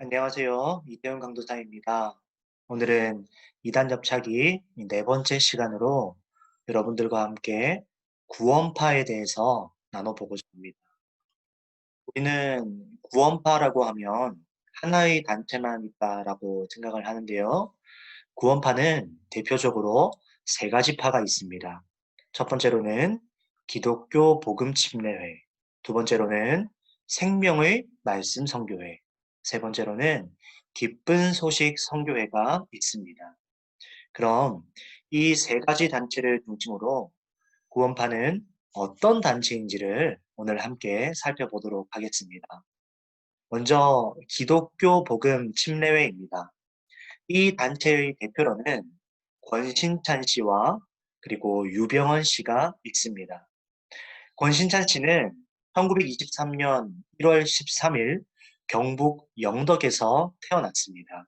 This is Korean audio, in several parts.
안녕하세요. 이태훈 강도사입니다. 오늘은 이단 접차기 네 번째 시간으로 여러분들과 함께 구원파에 대해서 나눠보고자 합니다. 우리는 구원파라고 하면 하나의 단체만 있다라고 생각을 하는데요. 구원파는 대표적으로 세 가지 파가 있습니다. 첫 번째로는 기독교 복음 침례회, 두 번째로는 생명의 말씀 선교회, 세 번째로는 기쁜 소식 선교회가 있습니다. 그럼 이 세 가지 단체를 중심으로 구원파는 어떤 단체인지를 오늘 함께 살펴보도록 하겠습니다. 먼저 기독교 복음 침례회입니다. 이 단체의 대표로는 권신찬 씨와 그리고 유병헌 씨가 있습니다. 권신찬 씨는 1923년 1월 13일 경북 영덕에서 태어났습니다.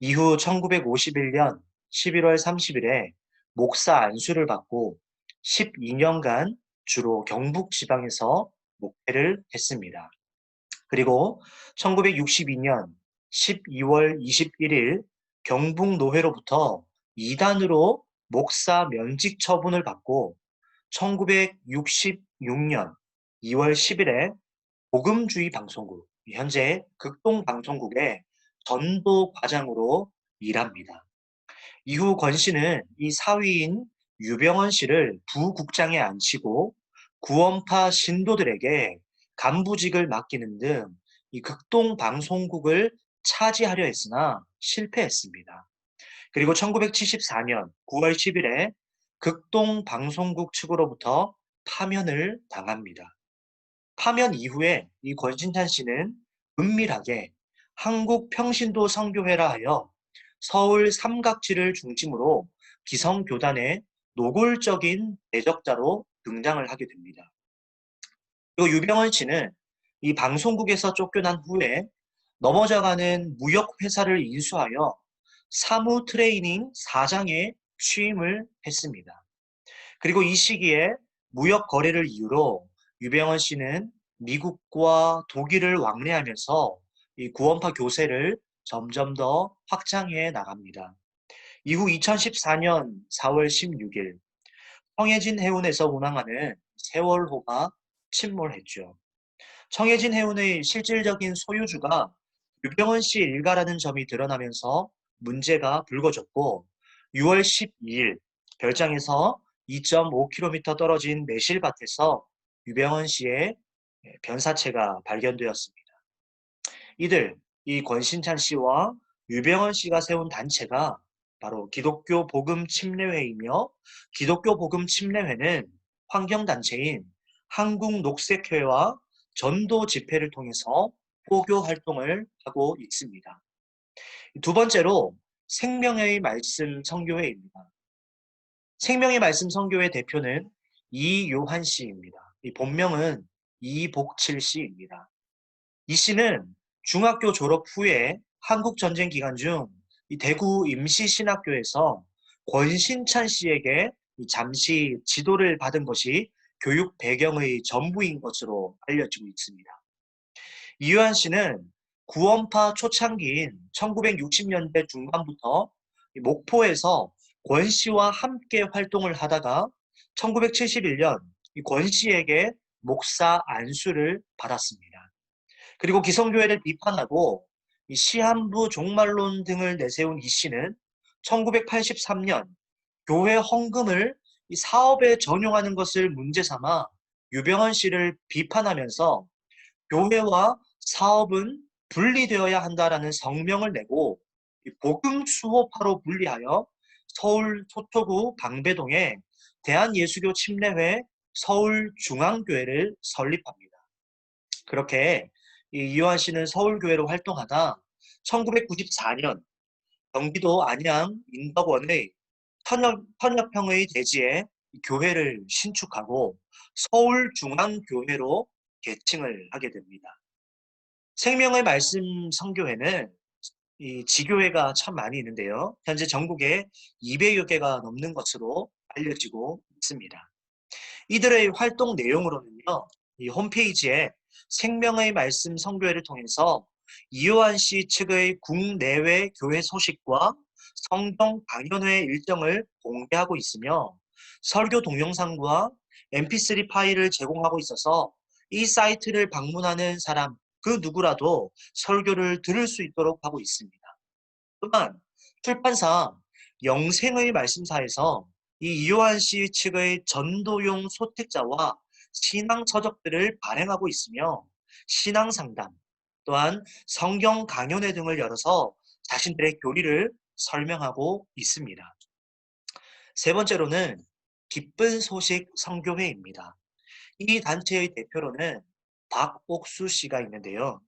이후 1951년 11월 30일에 목사 안수를 받고 12년간 주로 경북 지방에서 목회를 했습니다. 그리고 1962년 12월 21일 경북노회로부터 이단으로 목사 면직 처분을 받고 1966년 2월 10일에 복음주의 방송국, 현재 극동방송국의 전도 과장으로 일합니다. 이후 권 씨는 이 사위인 유병헌 씨를 부국장에 앉히고 구원파 신도들에게 간부직을 맡기는 등 이 극동 방송국을 차지하려 했으나 실패했습니다. 그리고 1974년 9월 10일에 극동 방송국 측으로부터 파면을 당합니다. 파면 이후에 이 권신찬 씨는 은밀하게 한국 평신도 선교회라 하여 서울 삼각지를 중심으로 기성교단의 노골적인 대적자로 등장을 하게 됩니다. 그리고 유병헌 씨는 이 방송국에서 쫓겨난 후에 넘어져가는 무역회사를 인수하여 사무 트레이닝 사장에 취임을 했습니다. 그리고 이 시기에 무역 거래를 이유로 유병헌 씨는 미국과 독일을 왕래하면서 이 구원파 교세를 점점 더 확장해 나갑니다. 이후 2014년 4월 16일 청해진 해운에서 운항하는 세월호가 침몰했죠. 청해진 해운의 실질적인 소유주가 유병헌 씨 일가라는 점이 드러나면서 문제가 불거졌고 6월 12일 별장에서 2.5km 떨어진 매실밭에서 유병헌 씨의 변사체가 발견되었습니다. 이들 이 권신찬 씨와 유병헌 씨가 세운 단체가 바로 기독교 복음 침례회이며 기독교 복음 침례회는 환경단체인 한국녹색회와 전도 집회를 통해서 포교 활동을 하고 있습니다. 두 번째로 생명의 말씀 선교회입니다. 생명의 말씀 선교회 대표는 이요한 씨입니다. 이 본명은 이복칠 씨입니다. 이 씨는 중학교 졸업 후에 한국 전쟁 기간 중 이 대구 임시신학교에서 권신찬 씨에게 잠시 지도를 받은 것이 교육 배경의 전부인 것으로 알려지고 있습니다. 이유한 씨는 구원파 초창기인 1960년대 중반부터 목포에서 권 씨와 함께 활동을 하다가 1971년 권 씨에게 목사 안수를 받았습니다. 그리고 기성교회를 비판하고 시한부 종말론 등을 내세운 이 씨는 1983년 교회 헌금을 사업에 전용하는 것을 문제 삼아 유병헌 씨를 비판하면서 교회와 사업은 분리되어야 한다라는 성명을 내고 복음 수호파로 분리하여 서울 서초구 방배동에 대한예수교 침례회 서울중앙교회를 설립합니다. 그렇게 이요한 씨는 서울교회로 활동하다 1994년 경기도 안양 인덕원의 천여평의 대지에 교회를 신축하고 서울중앙교회로 개칭을 하게 됩니다. 생명의 말씀 선교회는 이 지교회가 참 많이 있는데요. 현재 전국에 200여 개가 넘는 것으로 알려지고 있습니다. 이들의 활동 내용으로는요. 이 홈페이지에 생명의 말씀 선교회를 통해서 이요한 씨 측의 국내외 교회 소식과 성경 강연회 일정을 공개하고 있으며 설교 동영상과 mp3 파일을 제공하고 있어서 이 사이트를 방문하는 사람 그 누구라도 설교를 들을 수 있도록 하고 있습니다. 또한 출판사 영생의 말씀사에서 이 이요한 씨 측의 전도용 소택자와 신앙 서적들을 발행하고 있으며 신앙 상담, 또한 성경 강연회 등을 열어서 자신들의 교리를 설명하고 있습니다. 세 번째로는 기쁜 소식 선교회입니다. 이 단체의 대표로는 박옥수 씨가 있는데요.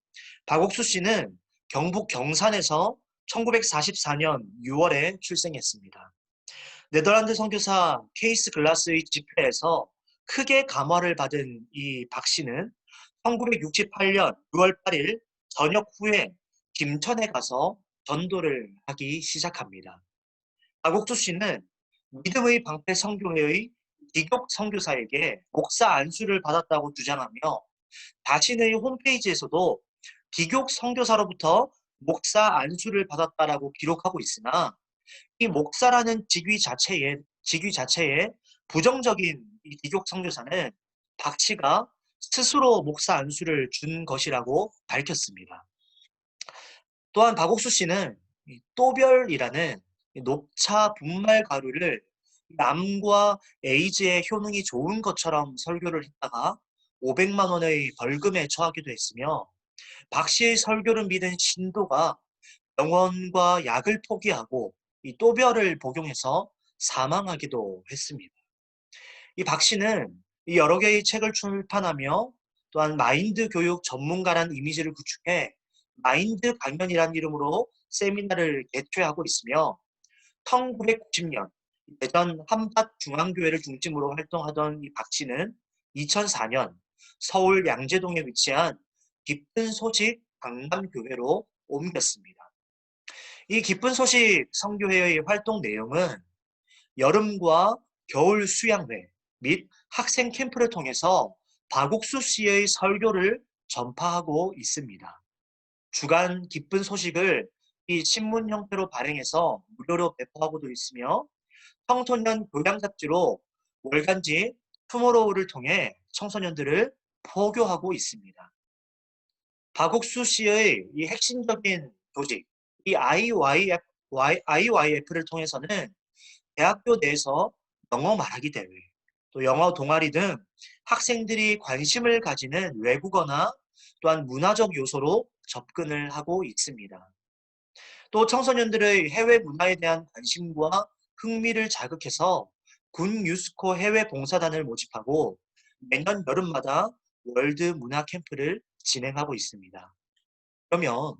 박옥수 씨는 경북 경산에서 1944년 6월에 출생했습니다. 네덜란드 선교사 케이스 글라스의 집회에서 크게 감화를 받은 이 박 씨는 1968년 6월 8일 저녁 후에 김천에 가서 전도를 하기 시작합니다. 박옥수 씨는 믿음의 방패 선교회의 기독 선교사에게 목사 안수를 받았다고 주장하며 자신의 홈페이지에서도 비교 선교사로부터 목사 안수를 받았다라고 기록하고 있으나 이 목사라는 직위 자체에 부정적인 이 비교 선교사는 박 씨가 스스로 목사 안수를 준 것이라고 밝혔습니다. 또한 박옥수 씨는 또별이라는 녹차 분말 가루를 암과 에이즈의 효능이 좋은 것처럼 설교를 했다가 500만 원의 벌금에 처하기도 했으며 박 씨의 설교를 믿은 신도가 병원과 약을 포기하고 이 또별을 복용해서 사망하기도 했습니다. 이 박 씨는 이 여러 개의 책을 출판하며 또한 마인드 교육 전문가라는 이미지를 구축해 마인드 강연이라는 이름으로 세미나를 개최하고 있으며 1990년 대전 한밭중앙교회를 중심으로 활동하던 이 박 씨는 2004년 서울 양재동에 위치한 기쁜 소식 강남교회로 옮겼습니다. 이 기쁜 소식 선교회의 활동 내용은 여름과 겨울 수양회 및 학생 캠프를 통해서 박옥수 씨의 설교를 전파하고 있습니다. 주간 기쁜 소식을 이 신문 형태로 발행해서 무료로 배포하고도 있으며 청소년 교양 잡지로 월간지 투모로우를 통해 청소년들을 포교하고 있습니다. 박옥수 씨의 이 핵심적인 조직, 이 IYF를 통해서는 대학교 내에서 영어 말하기 대회, 또 영어 동아리 등 학생들이 관심을 가지는 외국어나 또한 문화적 요소로 접근을 하고 있습니다. 또 청소년들의 해외 문화에 대한 관심과 흥미를 자극해서 군 유스코 해외 봉사단을 모집하고 매년 여름마다 월드 문화 캠프를 진행하고 있습니다. 그러면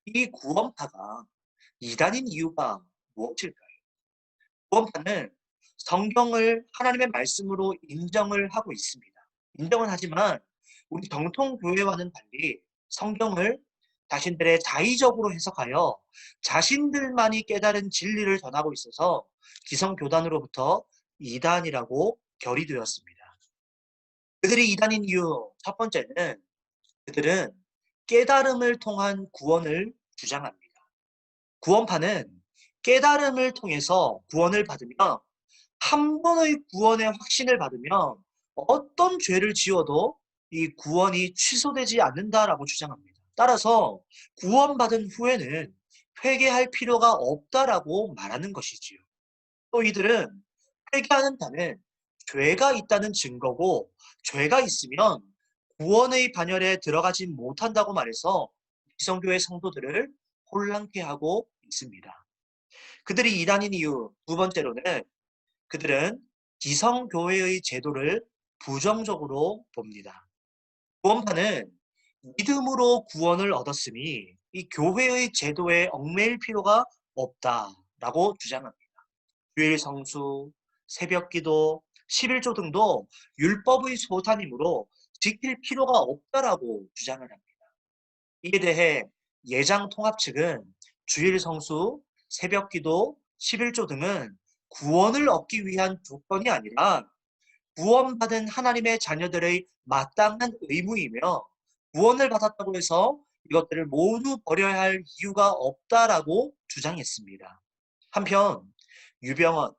이 구원파가 이단인 이유가 무엇일까요? 구원파는 성경을 하나님의 말씀으로 인정을 하고 있습니다. 인정은 하지만 우리 정통교회와는 달리 성경을 자신들의 자의적으로 해석하여 자신들만이 깨달은 진리를 전하고 있어서 기성교단으로부터 이단이라고 결의되었습니다. 그들이 이단인 이유 첫 번째는 그들은 깨달음을 통한 구원을 주장합니다. 구원파는 깨달음을 통해서 구원을 받으며 한 번의 구원의 확신을 받으면 어떤 죄를 지어도 이 구원이 취소되지 않는다라고 주장합니다. 따라서 구원받은 후에는 회개할 필요가 없다라고 말하는 것이지요. 또 이들은 회개하는다는 죄가 있다는 증거고 죄가 있으면 구원의 반열에 들어가지 못한다고 말해서 기성교회 성도들을 혼란케 하고 있습니다. 그들이 이단인 이유 두 번째로는 그들은 기성교회의 제도를 부정적으로 봅니다. 구원파는 믿음으로 구원을 얻었으니 이 교회의 제도에 얽매일 필요가 없다라고 주장합니다. 주일 성수, 새벽 기도, 11조 등도 율법의 소산이므로 지킬 필요가 없다라고 주장을 합니다. 이에 대해 예장통합 측은 주일 성수, 새벽 기도, 11조 등은 구원을 얻기 위한 조건이 아니라 구원받은 하나님의 자녀들의 마땅한 의무이며 구원을 받았다고 해서 이것들을 모두 버려야 할 이유가 없다라고 주장했습니다. 한편 유병헌,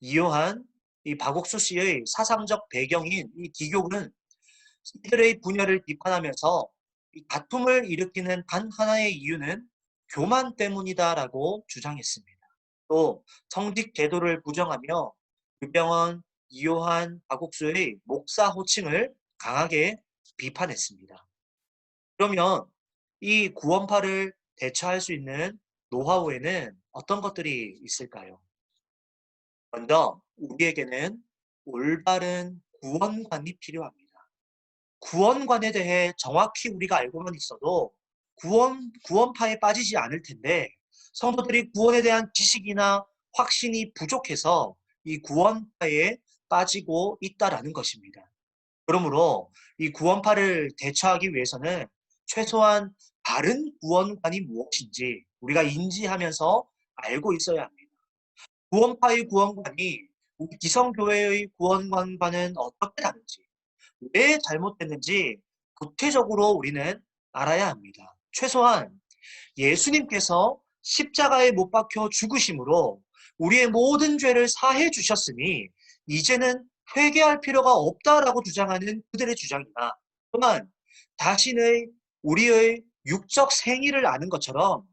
이요한, 이 박옥수 씨의 사상적 배경인 이 기교는 이들의 분열을 비판하면서 이 다툼을 일으키는 단 하나의 이유는 교만 때문이다라고 주장했습니다. 또 성직 제도를 부정하며 유병헌, 이요한, 박옥수의 목사 호칭을 강하게 비판했습니다. 그러면 이 구원파를 대처할 수 있는 노하우에는 어떤 것들이 있을까요? 먼저 우리에게는 올바른 구원관이 필요합니다. 구원관에 대해 정확히 우리가 알고만 있어도 구원파에 빠지지 않을 텐데 성도들이 구원에 대한 지식이나 확신이 부족해서 이 구원파에 빠지고 있다라는 것입니다. 그러므로 이 구원파를 대처하기 위해서는 최소한 다른 구원관이 무엇인지 우리가 인지하면서 알고 있어야 합니다. 구원파의 구원관이 우리 기성교회의 구원관과는 어떻게 다른지, 왜 잘못됐는지 구체적으로 우리는 알아야 합니다. 최소한 예수님께서 십자가에 못 박혀 죽으심으로 우리의 모든 죄를 사해 주셨으니 이제는 회개할 필요가 없다라고 주장하는 그들의 주장이나 또한 자신의 우리의 육적 생일을 아는 것처럼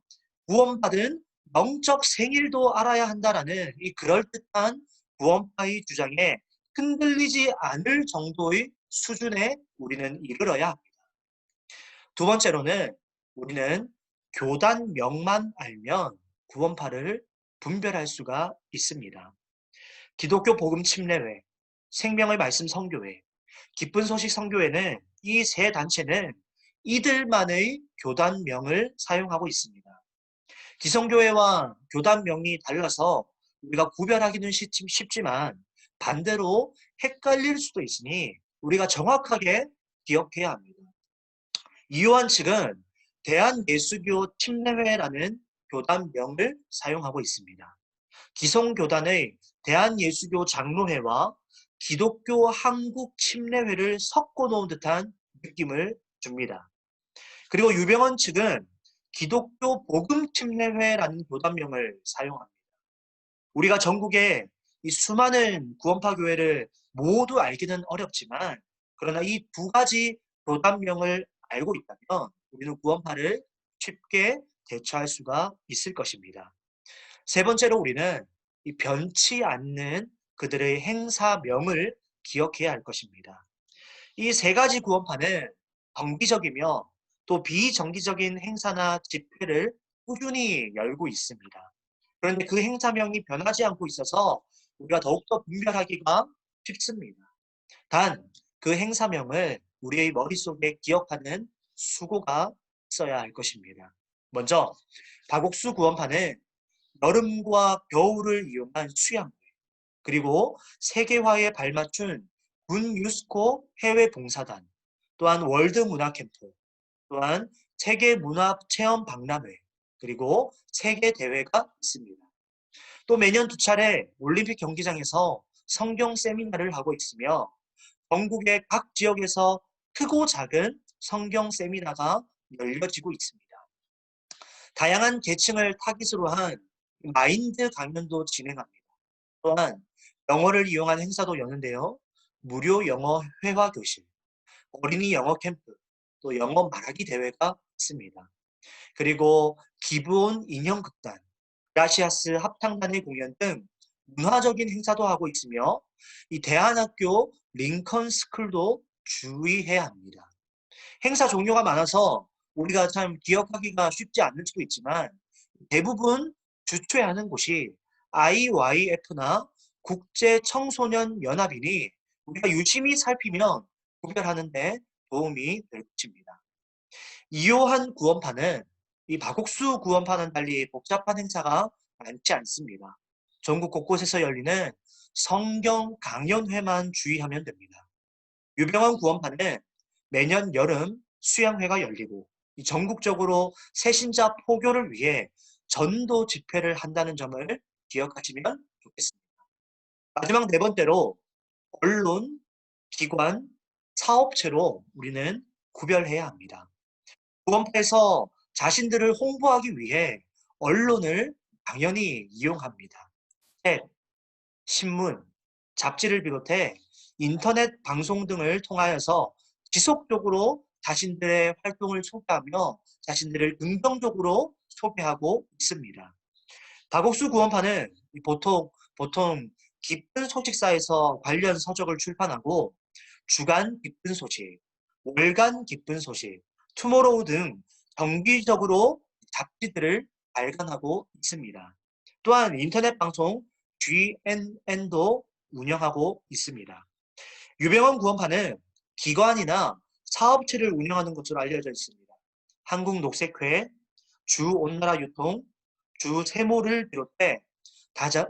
구원받은 영적 생일도 알아야 한다라는 이 그럴듯한 구원파의 주장에 흔들리지 않을 정도의 수준에 우리는 이르러야 합니다. 두 번째로는 우리는 교단명만 알면 구원파를 분별할 수가 있습니다. 기독교 복음 침례회, 생명의 말씀 선교회, 기쁜 소식 선교회는 이 세 단체는 이들만의 교단명을 사용하고 있습니다. 기성교회와 교단명이 달라서 우리가 구별하기는 쉽지만 반대로 헷갈릴 수도 있으니 우리가 정확하게 기억해야 합니다. 이요한 측은 대한예수교 침례회라는 교단명을 사용하고 있습니다. 기성교단의 대한예수교 장로회와 기독교 한국 침례회를 섞어 놓은 듯한 느낌을 줍니다. 그리고 유병헌 측은 기독교 복음 침례회라는 교단명을 사용합니다. 우리가 전국에 이 수많은 구원파 교회를 모두 알기는 어렵지만 그러나 이 두 가지 교단명을 알고 있다면 우리는 구원파를 쉽게 대처할 수가 있을 것입니다. 세 번째로 우리는 이 변치 않는 그들의 행사명을 기억해야 할 것입니다. 이 세 가지 구원파는 정기적이며 또 비정기적인 행사나 집회를 꾸준히 열고 있습니다. 그런데 그 행사명이 변하지 않고 있어서 우리가 더욱더 분별하기가 쉽습니다. 단, 그 행사명을 우리의 머릿속에 기억하는 수고가 있어야 할 것입니다. 먼저, 박옥수 구원파는 여름과 겨울을 이용한 수양회, 그리고 세계화에 발맞춘 군 유스코 해외 봉사단, 또한 월드 문화 캠프, 또한 세계 문화 체험 박람회, 그리고 세계 대회가 있습니다. 또 매년 두 차례 올림픽 경기장에서 성경 세미나를 하고 있으며 전국의 각 지역에서 크고 작은 성경 세미나가 열려지고 있습니다. 다양한 계층을 타깃으로 한 마인드 강연도 진행합니다. 또한 영어를 이용한 행사도 여는데요. 무료 영어 회화 교실, 어린이 영어 캠프, 또 영어 말하기 대회가 있습니다. 그리고 기브온 인형극단, 그라시아스 합창단의 공연 등 문화적인 행사도 하고 있으며 이 대한학교 링컨 스쿨도 주의해야 합니다. 행사 종류가 많아서 우리가 참 기억하기가 쉽지 않을 수도 있지만 대부분 주최하는 곳이 IYF나 국제청소년연합이니 우리가 유심히 살피면 구별하는 데 도움이 될 것입니다. 이요한 구원파는 이 박옥수 구원파는 달리 복잡한 행사가 많지 않습니다. 전국 곳곳에서 열리는 성경 강연회만 주의하면 됩니다. 유병헌 구원파는 매년 여름 수양회가 열리고 전국적으로 새신자 포교를 위해 전도 집회를 한다는 점을 기억하시면 좋겠습니다. 마지막 네 번째로 언론, 기관, 사업체로 우리는 구별해야 합니다. 구원파에서 자신들을 홍보하기 위해 언론을 당연히 이용합니다. 책, 신문, 잡지를 비롯해 인터넷 방송 등을 통하여서 지속적으로 자신들의 활동을 소개하며 자신들을 긍정적으로 소개하고 있습니다. 다곡수 구원파는 보통 기쁜 소식사에서 관련 서적을 출판하고 주간 기쁜 소식, 월간 기쁜 소식, 투모로우 등 정기적으로 잡지들을 발간하고 있습니다. 또한 인터넷 방송 GNN도 운영하고 있습니다. 유병원 구원파는 기관이나 사업체를 운영하는 것으로 알려져 있습니다. 한국녹색회, 주온나라유통, 주세모를 비롯해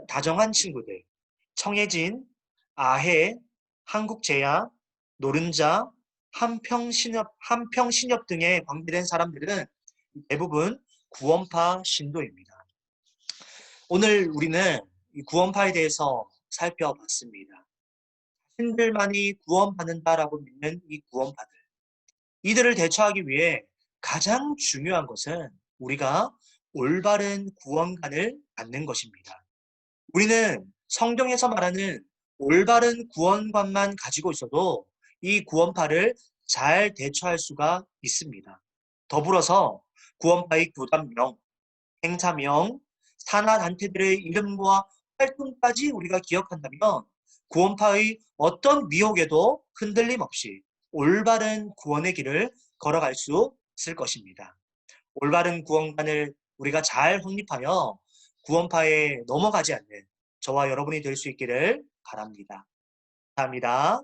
다정한 친구들, 청해진, 아해, 한국제약, 노른자, 한평신협 등에 관계된 사람들은 대부분 구원파 신도입니다. 오늘 우리는 이 구원파에 대해서 살펴봤습니다. 자신들만이 구원받는다라고 믿는 이 구원파들. 이들을 대처하기 위해 가장 중요한 것은 우리가 올바른 구원관을 갖는 것입니다. 우리는 성경에서 말하는 올바른 구원관만 가지고 있어도 이 구원파를 잘 대처할 수가 있습니다. 더불어서 구원파의 교단명, 행사명, 산하단체들의 이름과 활동까지 우리가 기억한다면 구원파의 어떤 미혹에도 흔들림 없이 올바른 구원의 길을 걸어갈 수 있을 것입니다. 올바른 구원관을 우리가 잘 확립하여 구원파에 넘어가지 않는 저와 여러분이 될 수 있기를 바랍니다. 감사합니다.